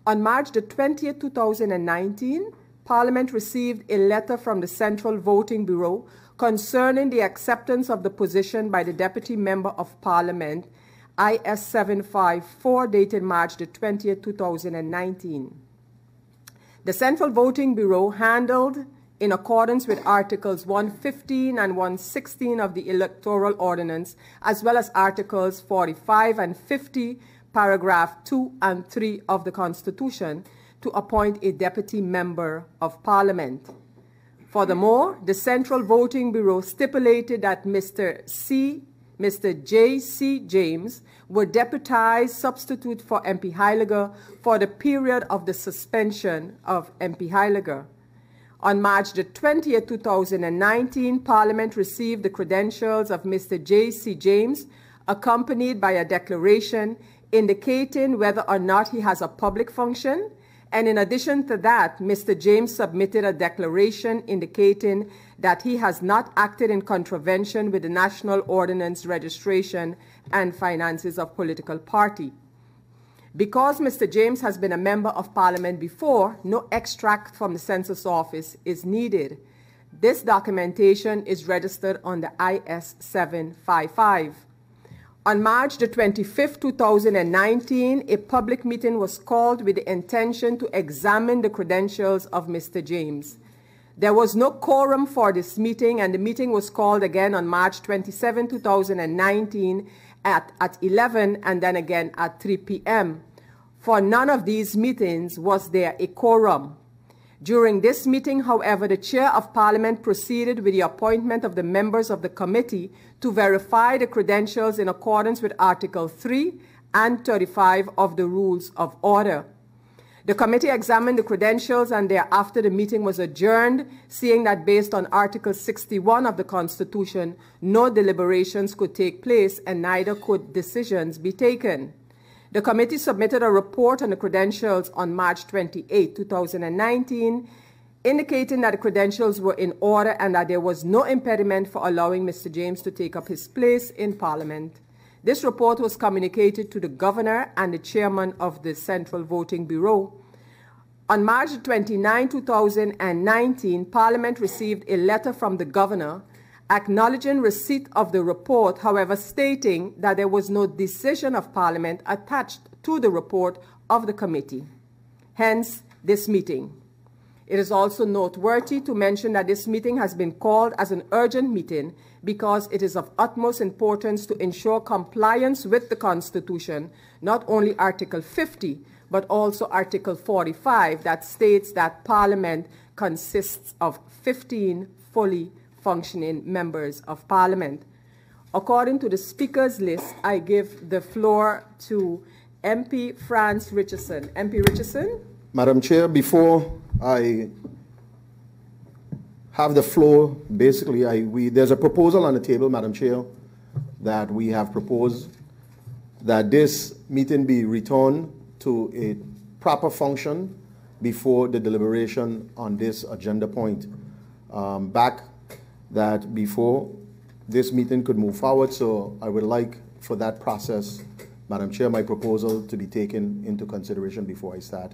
On March the 20th, 2019, Parliament received a letter from the Central Voting Bureau concerning the acceptance of the position by the Deputy Member of Parliament, IS 754, dated March the 20th, 2019. The Central Voting Bureau handled, in accordance with Articles 115 and 116 of the Electoral Ordinance, as well as Articles 45 and 50, paragraph 2 and 3 of the Constitution, to appoint a Deputy Member of Parliament. Furthermore, the Central Voting Bureau stipulated that Mr. J.C. James would deputize substitute for MP Heiliger for the period of the suspension of MP Heiliger. On March the 20th, 2019, Parliament received the credentials of Mr. J.C. James, accompanied by a declaration indicating whether or not he has a public function. And in addition to that, Mr. James submitted a declaration indicating that he has not acted in contravention with the National Ordinance Registration and Finances of Political Party. Because Mr. James has been a Member of Parliament before, no extract from the Census Office is needed. This documentation is registered on the IS 755. On March the 25th, 2019, a public meeting was called with the intention to examine the credentials of Mr. James. There was no quorum for this meeting, and the meeting was called again on March 27, 2019 at 11 and then again at 3 p.m. For none of these meetings was there a quorum. During this meeting, however, the Chair of Parliament proceeded with the appointment of the members of the committee to verify the credentials in accordance with Article 3 and 35 of the Rules of Order. The committee examined the credentials, and thereafter the meeting was adjourned, seeing that based on Article 61 of the Constitution, no deliberations could take place and neither could decisions be taken. The committee submitted a report on the credentials on March 28, 2019, indicating that the credentials were in order and that there was no impediment for allowing Mr. James to take up his place in Parliament. This report was communicated to the Governor and the Chairman of the Central Voting Bureau. On March 29, 2019, Parliament received a letter from the Governor acknowledging receipt of the report, however stating that there was no decision of Parliament attached to the report of the committee. Hence, this meeting. It is also noteworthy to mention that this meeting has been called as an urgent meeting because it is of utmost importance to ensure compliance with the Constitution, not only Article 50, but also Article 45, that states that Parliament consists of 15 fully functioning members of Parliament. According to the speakers list, I give the floor to MP Franz Richardson. MP Richardson? Madam Chair, before I have the floor, basically, there's a proposal on the table, Madam Chair, that we have proposed that this meeting be returned to a proper function before the deliberation on this agenda point. That before this meeting could move forward, so I would like for that process, Madam Chair, my proposal to be taken into consideration before I start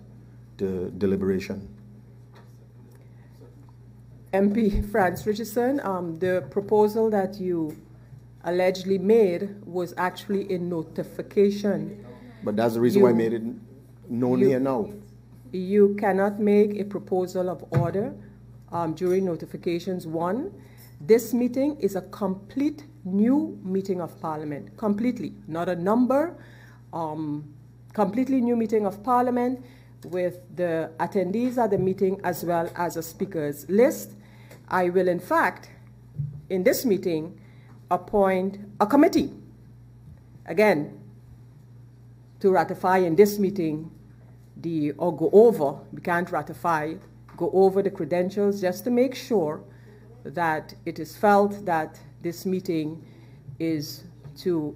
the deliberation. MP Franz Richardson, the proposal that you allegedly made was actually a notification. But that's the reason why I made it known here now. You cannot make a proposal of order during notifications. One, this meeting is a complete new meeting of Parliament, completely, not a number, completely new meeting of Parliament with the attendees at the meeting as well as a speakers list. I will, in fact, in this meeting, appoint a committee, again, to ratify in this meeting or go over, we can't ratify, go over the credentials just to make sure that it is felt that this meeting is to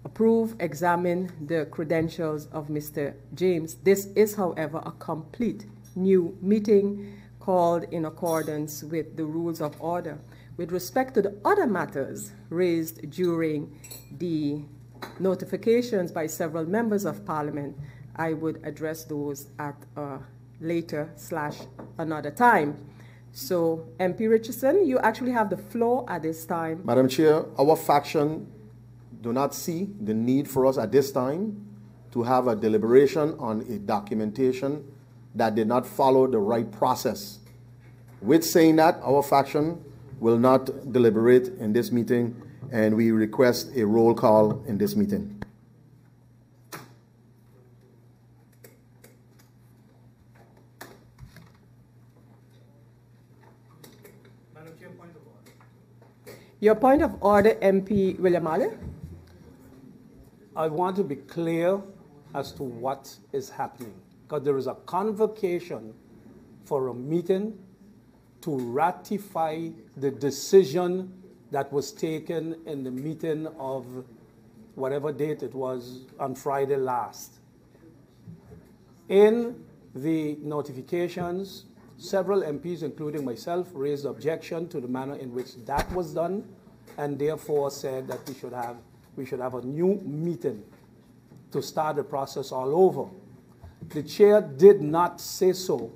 approve, examine the credentials of Mr. James. This is, however, a complete new meeting called in accordance with the rules of order. With respect to the other matters raised during the notifications by several members of Parliament, I would address those at a later / another time. So, MP Richardson, you actually have the floor at this time. Madam Chair, our faction do not see the need for us at this time to have a deliberation on a documentation that did not follow the right process. With saying that, our faction will not deliberate in this meeting, and we request a roll call in this meeting. Your point of order, MP William Allen. I want to be clear as to what is happening, because there is a convocation for a meeting to ratify the decision that was taken in the meeting of whatever date it was on Friday last. In the notifications, several MPs, including myself, raised objection to the manner in which that was done, and therefore said that we should have a new meeting to start the process all over. The chair did not say so.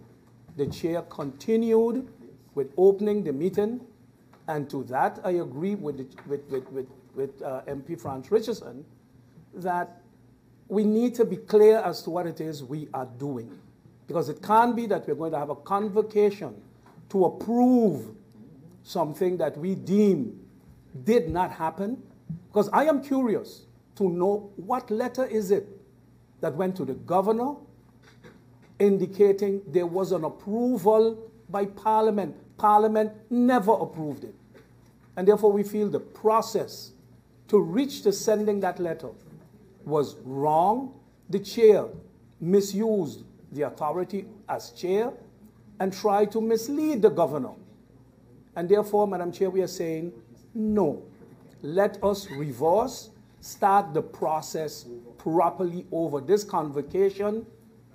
The chair continued with opening the meeting, and to that I agree with MP Franz Richardson that we need to be clear as to what it is we are doing. Because it can't be that we're going to have a convocation to approve something that we deem did not happen. Because I am curious to know what letter is it that went to the governor indicating there was an approval by Parliament. Parliament never approved it. And therefore we feel the process to reach to sending that letter was wrong. The chair misused the authority as chair and tried to mislead the governor. And therefore, Madam Chair, we are saying, no, let us reverse, start the process properly over. This convocation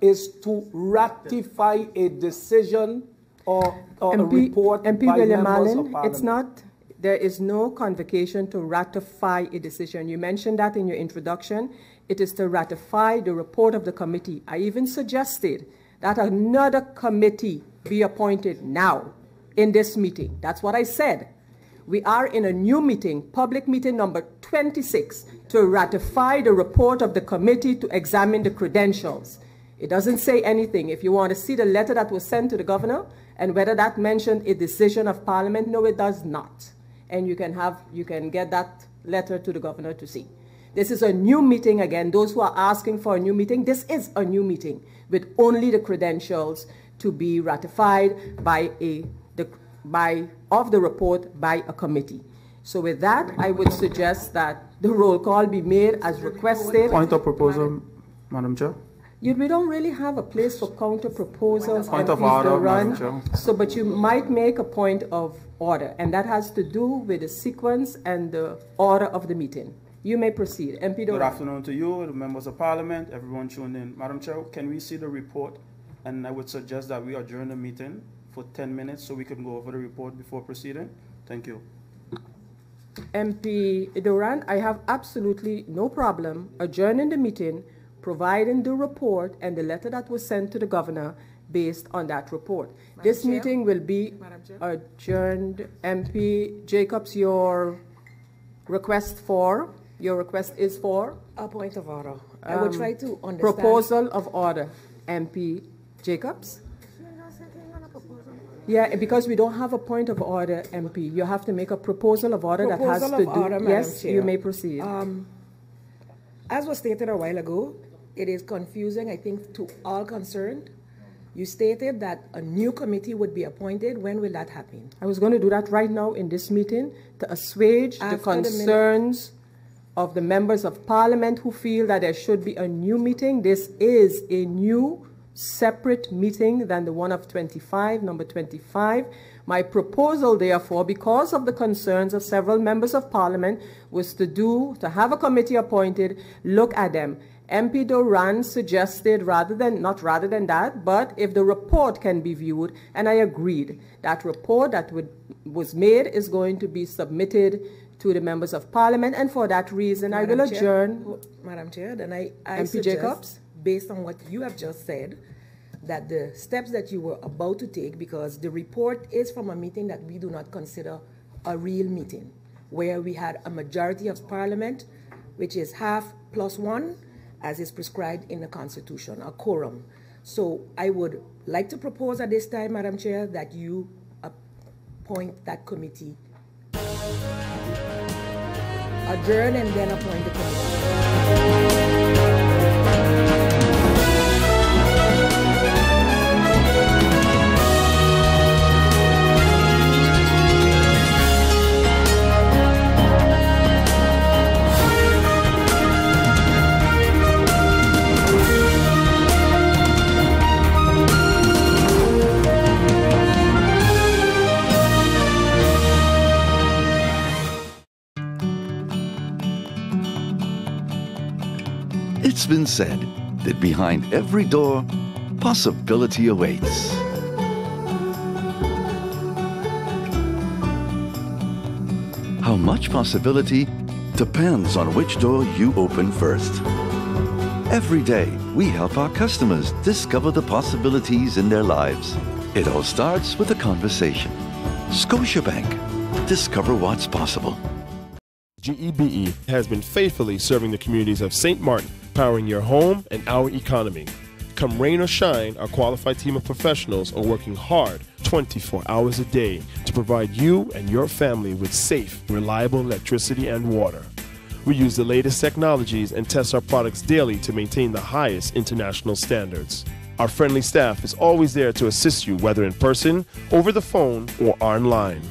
is to ratify a decision or a report MP by William members Allen, of Parliament. it's not, there is no convocation to ratify a decision. You mentioned that in your introduction. It is to ratify the report of the committee. I even suggested that another committee be appointed now in this meeting. That's what I said. We are in a new meeting, public meeting number 26, to ratify the report of the committee to examine the credentials. It doesn't say anything. If you want to see the letter that was sent to the governor and whether that mentioned a decision of Parliament, no, it does not. And you can get that letter to the governor to see. This is a new meeting again. Those who are asking for a new meeting, this is a new meeting with only the credentials to be ratified by of the report by a committee. So with that, I would suggest that the roll call be made as requested. Point of proposal, Madam Chair. We don't really have a place for counter proposals. Point of order, Madam Chair. So, but you might make a point of order, and that has to do with the sequence and the order of the meeting. You may proceed. MP Doran. Good afternoon to you, the members of Parliament, everyone tuned in. Madam Chair, can we see the report? And I would suggest that we adjourn the meeting for 10 minutes so we can go over the report before proceeding. Thank you. MP Doran, I have absolutely no problem adjourning the meeting, providing the report and the letter that was sent to the governor based on that report. This meeting will be adjourned. MP Jacobs, your request is for? A point of order. I will try to understand. Proposal of order. MP Jacobs? Yeah, because we don't have a point of order, MP. You have to make a proposal of order that has to do. Order, yes, Chair. You may proceed. As was stated a while ago, it is confusing, I think, to all concerned. You stated that a new committee would be appointed. When will that happen? I was going to do that right now in this meeting to assuage the concerns of the members of Parliament who feel that there should be a new meeting. This is a new separate meeting than the one of 25, number 25. My proposal, therefore, because of the concerns of several members of Parliament, was to have a committee appointed, look at them. MP Doran suggested not rather than that, but if the report can be viewed, and I agreed, that report that was made is going to be submitted to the members of Parliament, and for that reason, I will adjourn. Madam Chair, then I MP suggest Jacobs? based on what you have just said, that the steps that you were about to take, because the report is from a meeting that we do not consider a real meeting, where we had a majority of Parliament, which is half plus one, as is prescribed in the Constitution, a quorum. So I would like to propose at this time, Madam Chair, that you appoint that committee. Adjourn and then appoint the committee. It's been said that behind every door, possibility awaits. How much possibility depends on which door you open first. Every day, we help our customers discover the possibilities in their lives. It all starts with a conversation. Scotiabank. Discover what's possible. GEBE has been faithfully serving the communities of St. Martin, powering your home and our economy. Come rain or shine, our qualified team of professionals are working hard 24 hours a day to provide you and your family with safe, reliable electricity and water. We use the latest technologies and test our products daily to maintain the highest international standards. Our friendly staff is always there to assist you, whether in person, over the phone, or online.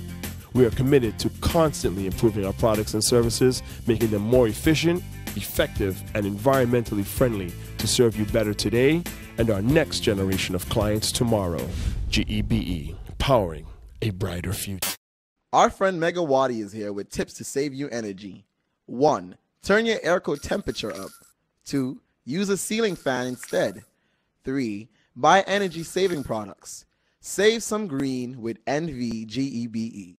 We are committed to constantly improving our products and services, making them more efficient, effective, and environmentally friendly to serve you better today and our next generation of clients tomorrow. GEBE, powering a brighter future. Our friend Megawati is here with tips to save you energy. 1. Turn your airco temperature up. 2. Use a ceiling fan instead. 3. Buy energy-saving products. Save some green with NVGEBE.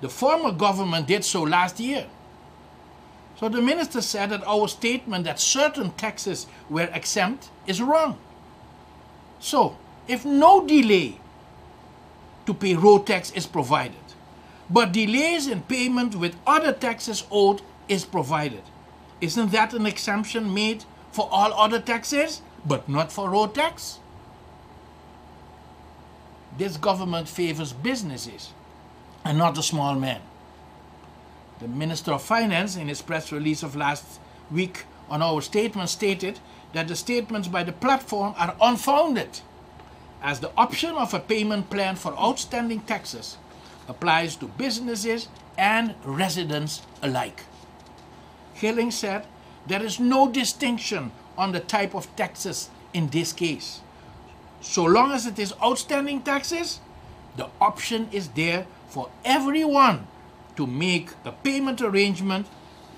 The former government did so last year. So the minister said that our statement that certain taxes were exempt is wrong. So, if no delay to pay road tax is provided, but delays in payment with other taxes owed is provided, isn't that an exemption made for all other taxes, but not for road tax? This government favors businesses and not the small man. The Minister of Finance, in his press release of last week on our statement, stated that the statements by the platform are unfounded, as the option of a payment plan for outstanding taxes applies to businesses and residents alike. Gilling said there is no distinction on the type of taxes in this case. So long as it is outstanding taxes, the option is there for everyone to make a payment arrangement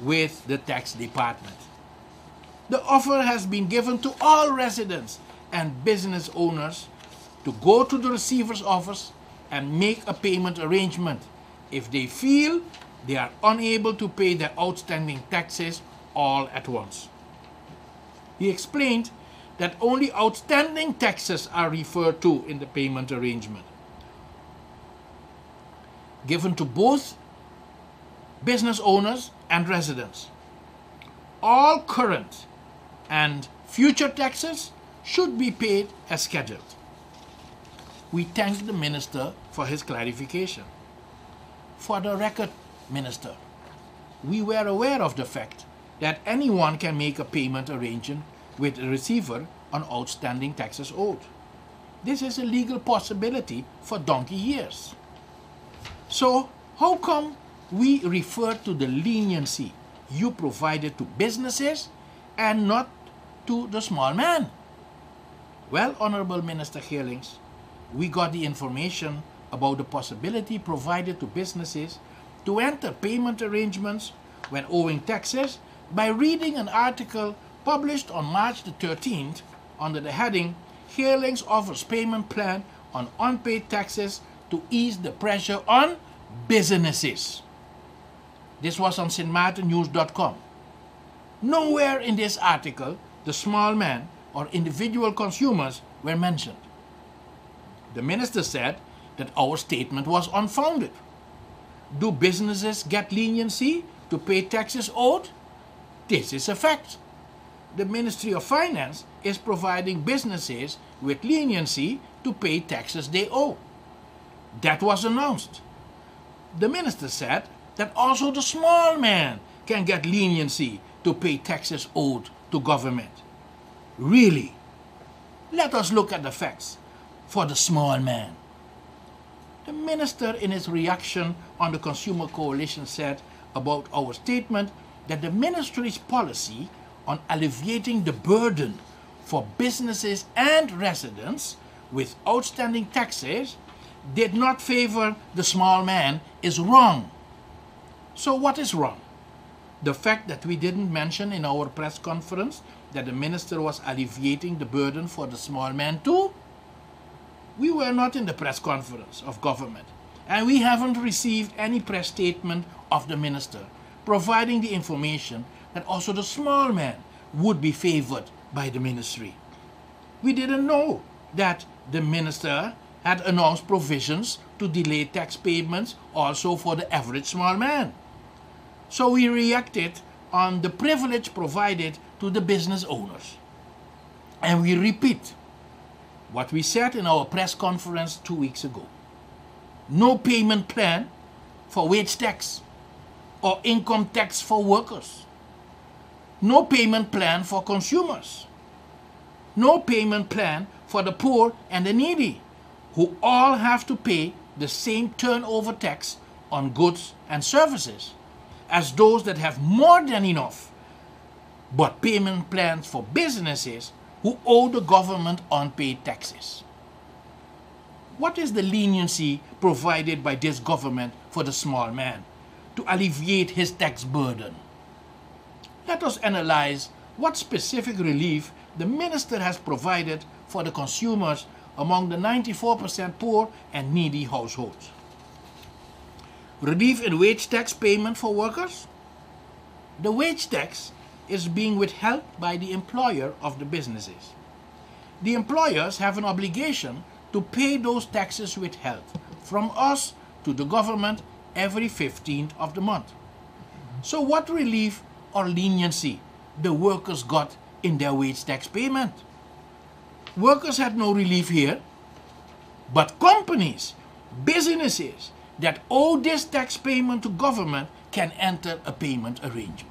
with the tax department. The offer has been given to all residents and business owners to go to the receiver's office and make a payment arrangement if they feel they are unable to pay their outstanding taxes all at once. He explained that only outstanding taxes are referred to in the payment arrangement, given to both business owners and residents. All current and future taxes should be paid as scheduled. We thank the Minister for his clarification. For the record, Minister, we were aware of the fact that anyone can make a payment arrangement with a receiver on outstanding taxes owed. This is a legal possibility for donkey years. So how come we refer to the leniency you provided to businesses and not to the small man? Well, Honorable Minister Geerlings, we got the information about the possibility provided to businesses to enter payment arrangements when owing taxes by reading an article published on March the 13th under the heading Geerlings offers payment plan on unpaid taxes to ease the pressure on businesses. This was on stmartinnews.com. Nowhere in this article the small man or individual consumers were mentioned. The minister said that our statement was unfounded. Do businesses get leniency to pay taxes owed? This is a fact. The Ministry of Finance is providing businesses with leniency to pay taxes they owe. That was announced. The minister said that also the small man can get leniency to pay taxes owed to government. Really? Let us look at the facts for the small man. The minister, in his reaction on the Consumer Coalition, said about our statement that the ministry's policy on alleviating the burden for businesses and residents with outstanding taxes did not favor the small man is wrong. So what is wrong? The fact that we didn't mention in our press conference that the minister was alleviating the burden for the small man too? We were not in the press conference of government, and we haven't received any press statement of the minister providing the information that also the small man would be favored by the ministry. We didn't know that the minister had announced provisions to delay tax payments also for the average small man. So we reacted on the privilege provided to the business owners. And we repeat what we said in our press conference 2 weeks ago. No payment plan for wage tax or income tax for workers. No payment plan for consumers. No payment plan for the poor and the needy, who all have to pay the same turnover tax on goods and services as those that have more than enough, but payment plans for businesses who owe the government unpaid taxes. What is the leniency provided by this government for the small man to alleviate his tax burden? Let us analyze what specific relief the minister has provided for the consumers among the 94% poor and needy households. Relief in wage tax payment for workers. The wage tax is being withheld by the employer of the businesses. The employers have an obligation to pay those taxes withheld from us to the government every 15th of the month. So what relief or leniency the workers got in their wage tax payment? Workers had no relief here, but companies, businesses that owe this tax payment to government can enter a payment arrangement.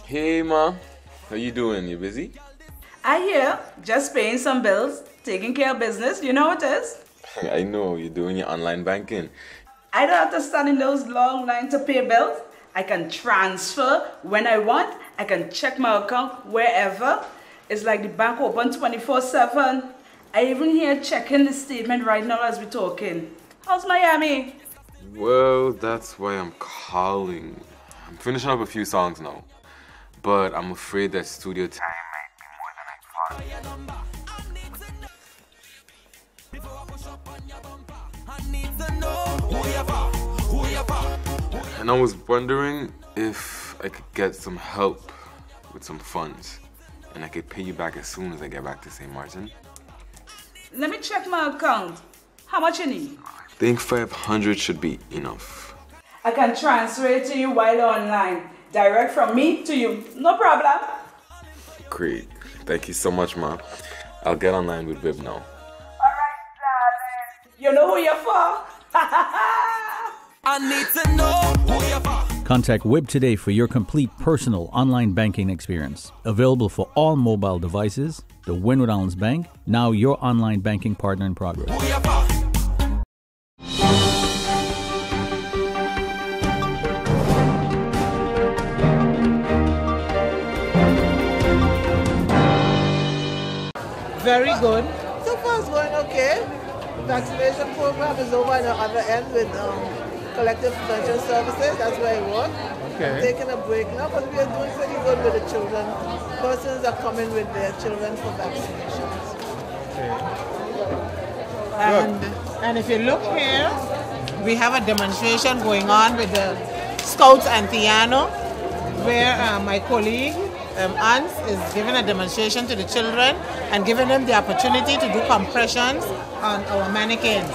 Hey ma, how you doing? You busy? I hear, just paying some bills, taking care of business, you know what it is? I know, you're doing your online banking. I don't have to stand in those long lines to pay bills. I can transfer when I want. I can check my account wherever. It's like the bank open 24/7. I even here checking the statement right now as we're talking. How's Miami? Well, that's why I'm calling. I'm finishing up a few songs now, but I'm afraid that studio time might be more than I thought. And I was wondering if I could get some help with some funds, and I could pay you back as soon as I get back to St. Martin. Let me check my account. How much you need? I think 500 should be enough. I can transfer it to you while online. Direct from me to you. No problem. Great. Thank you so much, Ma. I'll get online with Viv now. Alright, darling. You know who you're for? I need to know who you're for. Contact WIB today for your complete personal online banking experience. Available for all mobile devices. The Wynwood Islands Bank, now your online banking partner in progress. Very good. So far it's going okay. Vaccination program is over on the other end with collective prevention services. That's where I work. Okay. I'm taking a break now, but we are doing pretty good with the children. Persons are coming with their children for vaccinations. Okay. And if you look here, we have a demonstration going on with the Scouts and Theano, where my colleague Ans is giving a demonstration to the children and giving them the opportunity to do compressions on our mannequins.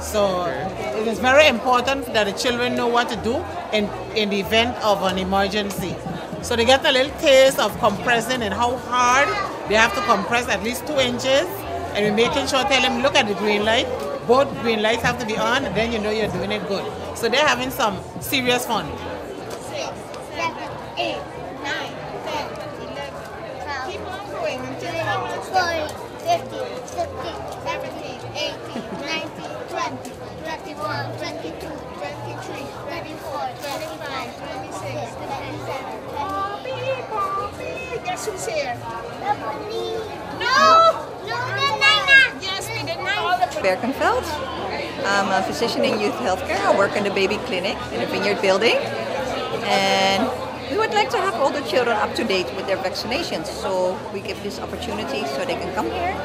So it is very important that the children know what to do in the event of an emergency. So they get a little taste of compressing and how hard they have to compress at least 2 inches. And we're making sure, tell them, look at the green light. Both green lights have to be on, and then you know you're doing it good. So they're having some serious fun. 6, 7, 8, 9, 10, 11, 12. Keep on going until 40, 50, 60, 17, 18, 19, 20, 21, 22, 23, 24, 25, 26, 27, 28. Poppy, guess who's here? No! Yes, we did Nina. Berkenveld. I'm a physician in youth healthcare. I work in the baby clinic in the Vineyard building. And we would like to have all the children up to date with their vaccinations. So we give this opportunity so they can come here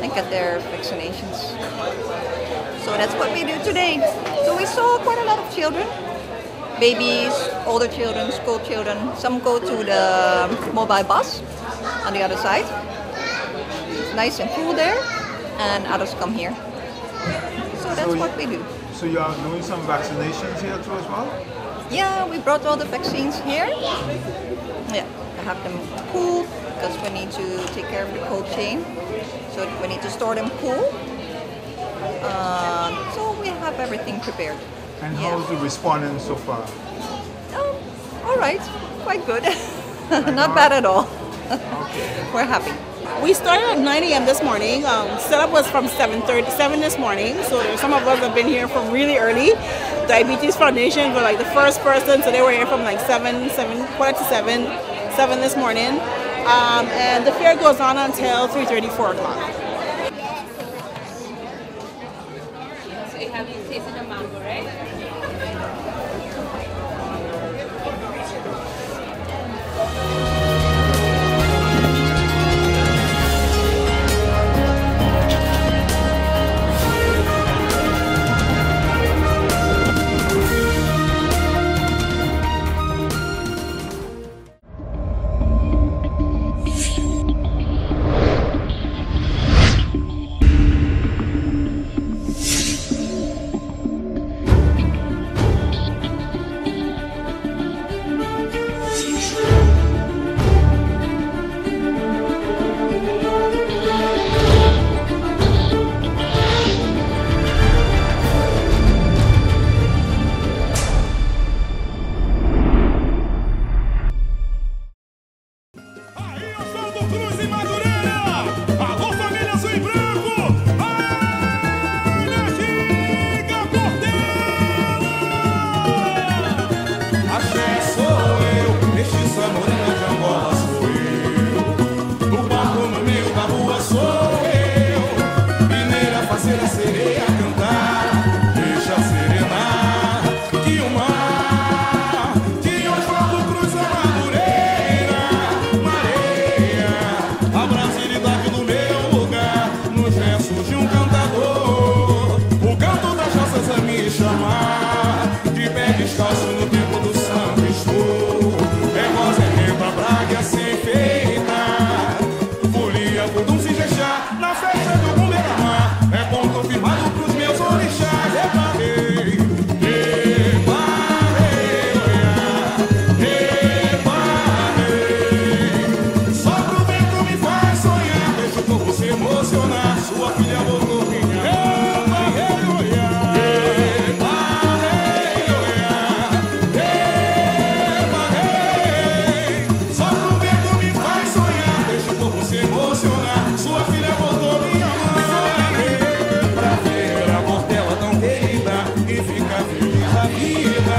and get their vaccinations. So that's what we do today. So we saw quite a lot of children. Babies, older children, school children. Some go to the mobile bus on the other side. It's nice and cool there. And others come here. So that's what we do. So you are doing some vaccinations here too as well? Yeah, we brought all the vaccines here. Yeah, I have them cool because we need to take care of the cold chain. So we need to store them cool. So we have everything prepared. And how's the responding so far? All right, quite good. Not bad at all. We're happy. We started at 9 a.m. this morning. Setup was from 7:37 this morning. So there's some of us have been here from really early. Diabetes Foundation were like the first person, so they were here from like quarter to 7 this morning. And the fair goes on until 3:30, 4 o'clock. So you have tasted the mango, right? feel